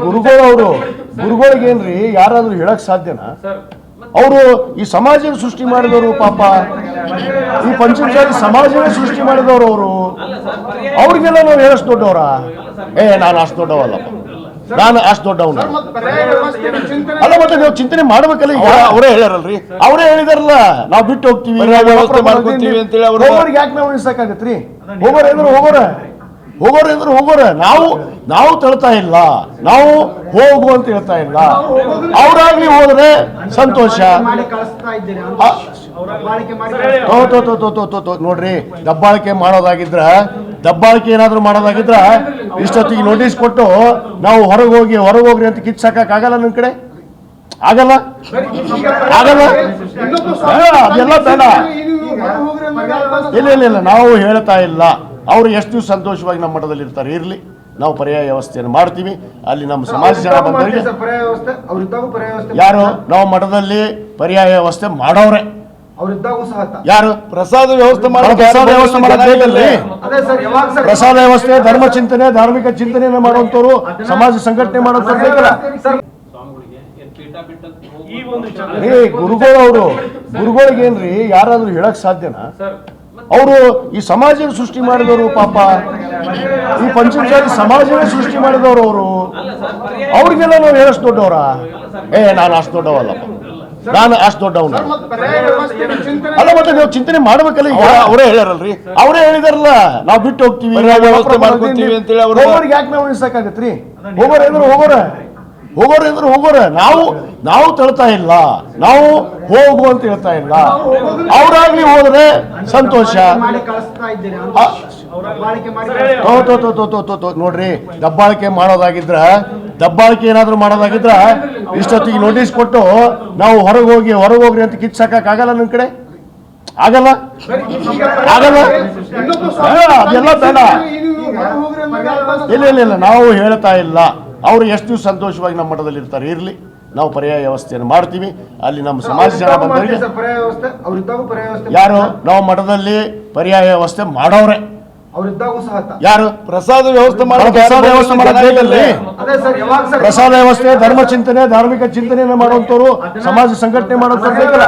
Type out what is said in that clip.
ಗುರುಗಳು ಗುರುಗಳಿಗೇನ್ರಿ ಯಾರಾದ್ರೂ ಹೇಳಕ್ ಸಾಧ್ಯನಾ? ಅವರು ಈ ಸಮಾಜನ ಸೃಷ್ಟಿ ಮಾಡಿದವರು, ಪಾಪ ಈ ಪಂಚಮಸಾಲಿ ಸಮಾಜನ ಸೃಷ್ಟಿ ಮಾಡಿದವರು ಅವರು. ಅವ್ರಿಗೆಲ್ಲ ನಾವು ಹೇಳಷ್ಟು ದೊಡ್ಡವರ? ನಾನು ಅಷ್ಟು ದೊಡ್ಡವಲ್ಲಪ್ಪ, ನಾನು ಅಷ್ಟು ದೊಡ್ಡವನ ಅಲ್ಲ. ಮತ್ತೆ ನೀವು ಚಿಂತನೆ ಮಾಡ್ಬೇಕಲ್ಲ. ಈಗ ಅವರೇ ಹೇಳ್ಯಾರಲ್ರಿ, ಅವರೇ ಹೇಳಿದಾರಲ್ಲ ನಾವು ಬಿಟ್ಟು ಹೋಗ್ತೀವಿ ಅಂತೇಳಿ. ಅವ್ರಿಗೆ ಯಾಕೆ ನಾವು ಉಳಿಸಕ್ಕಾಗತ್ರಿ? ಹೋಗೋರ ನಾವು ತಳ್ತಾ ಇಲ್ಲ, ನಾವು ಹೋಗು ಅಂತ ಹೇಳ್ತಾ ಇಲ್ಲ. ಅವ್ರಾಗ್ಲಿ ಹೋದ್ರೆ ಸಂತೋಷ. ನೋಡ್ರಿ, ದಬ್ಬಾಳಿಕೆ ಏನಾದ್ರು ಮಾಡೋದಾಗಿದ್ರ ಇಷ್ಟೊತ್ತಿಗೆ ನೋಟಿಸ್ ಕೊಟ್ಟು ನಾವು ಹೊರಗೋಗ್ರಿ ಅಂತ ಕಿಚ್ಚಾಕಕ್ಕಾಗಲ್ಲ. ನಿಮ್ ಕಡೆ ಆಗಲ್ಲ. ಅದೆಲ್ಲ ಬೇಡ. ಇಲ್ಲ, ನಾವು ಹೇಳ್ತಾ ಇಲ್ಲ. ಅವರು ಎಷ್ಟು ಸಂತೋಷವಾಗಿ ನಮ್ಮ ಮಠದಲ್ಲಿ ಇರ್ತಾರೆ, ಇರ್ಲಿ. ನಾವು ಪರ್ಯಾಯ ವ್ಯವಸ್ಥೆಯನ್ನು ಮಾಡ್ತೀವಿ. ಅಲ್ಲಿ ನಮ್ಮ ಸಮಾಜ ಜನ ಬಂದವರಿಗೆ ಯಾರು ನಾವು ಮಠದಲ್ಲಿ ಪರ್ಯಾಯ ವ್ಯವಸ್ಥೆ ಮಾಡೋರೆ ಯಾರು? ಪ್ರಸಾದ ವ್ಯವಸ್ಥೆ ಮಾಡೋದ್ರಿ. ಪ್ರಸಾದ ವ್ಯವಸ್ಥೆ, ಧರ್ಮ ಚಿಂತನೆ, ಧಾರ್ಮಿಕ ಚಿಂತನೆಯನ್ನು ಮಾಡುವಂತವ್ರು, ಸಮಾಜ ಸಂಘಟನೆ ಮಾಡುವಂತವ್ರು. ಗುರುಗಳಿಗೇನ್ರಿ ಯಾರಾದ್ರೂ ಹೇಳಕ್ ಸಾಧ್ಯನಾ? ಅವರು ಈ ಸಮಾಜನ ಸೃಷ್ಟಿ ಮಾಡಿದವರು, ಪಾಪ ಈ ಪಂಚಮಸಾಲಿ ಸಮಾಜನ ಸೃಷ್ಟಿ ಮಾಡಿದವರು ಅವರು. ಅವ್ರಿಗೆಲ್ಲ ನಾವು ಹೇಳಷ್ಟು ದೊಡ್ಡವರ? ನಾನು ಅಷ್ಟು ದೊಡ್ಡವಲ್ಲಪ್ಪ, ನಾನು ಅಷ್ಟು ದೊಡ್ಡವನ ಅಲ್ಲ. ಮತ್ತೆ ನೀವು ಚಿಂತನೆ ಮಾಡ್ಬೇಕಲ್ಲ. ಈಗ ಅವರೇ ಹೇಳ್ಯಾರಲ್ರಿ, ಅವರೇ ಹೇಳಿದಾರಲ್ಲ ನಾವು ಬಿಟ್ಟು ಹೋಗ್ತೀವಿ ಅಂತೇಳಿ. ಅವ್ರಿಗೆ ಯಾಕೆ ನಾವು ಉಳಿಸಕ್ಕಾಗತ್ರಿ? ಹೋಗೋರ ನಾವು ತಳ್ತಾ ಇಲ್ಲ, ನಾವು ಹೋಗು ಅಂತ ಹೇಳ್ತಾ ಇಲ್ಲ. ಅವ್ರಾಗ್ಲಿ ಹೋದ್ರೆ ಸಂತೋಷ. ನೋಡ್ರಿ, ದಬ್ಬಾಳಿಕೆ ಏನಾದ್ರು ಮಾಡೋದಾಗಿದ್ರ ಇಷ್ಟೊತ್ತಿಗೆ ನೋಟಿಸ್ ಕೊಟ್ಟು ನಾವು ಹೊರಗೋಗ್ರಿ ಅಂತ ಕಿಚ್ಚಾಕಕ್ಕಾಗಲ್ಲ. ನಿಮ್ ಕಡೆ ಆಗಲ್ಲ. ಅದೆಲ್ಲ ಬೇಡ. ಇಲ್ಲ, ನಾವು ಹೇಳ್ತಾ ಇಲ್ಲ. ಅವರು ಎಷ್ಟು ಸಂತೋಷವಾಗಿ ನಮ್ಮ ಮಠದಲ್ಲಿ ಇರ್ತಾರೆ, ಇರ್ಲಿ. ನಾವು ಪರ್ಯಾಯ ವ್ಯವಸ್ಥೆಯನ್ನು ಮಾಡ್ತೀವಿ. ಅಲ್ಲಿ ನಮ್ಮ ಸಮಾಜ ಜನ ಬಂದವರಿಗೆ ಯಾರು ನಾವು ಮಠದಲ್ಲಿ ಪರ್ಯಾಯ ವ್ಯವಸ್ಥೆ ಮಾಡೋರೆ ಯಾರು? ಪ್ರಸಾದ ವ್ಯವಸ್ಥೆ ಬೇಕಲ್ರಿ. ಪ್ರಸಾದ ವ್ಯವಸ್ಥೆ, ಧರ್ಮ ಚಿಂತನೆ, ಧಾರ್ಮಿಕ ಚಿಂತನೆಯನ್ನು ಮಾಡುವಂತವ್ರು, ಸಮಾಜ ಸಂಘಟನೆ ಮಾಡುವಂತವ್ರು ಬೇಕಲ್ಲ.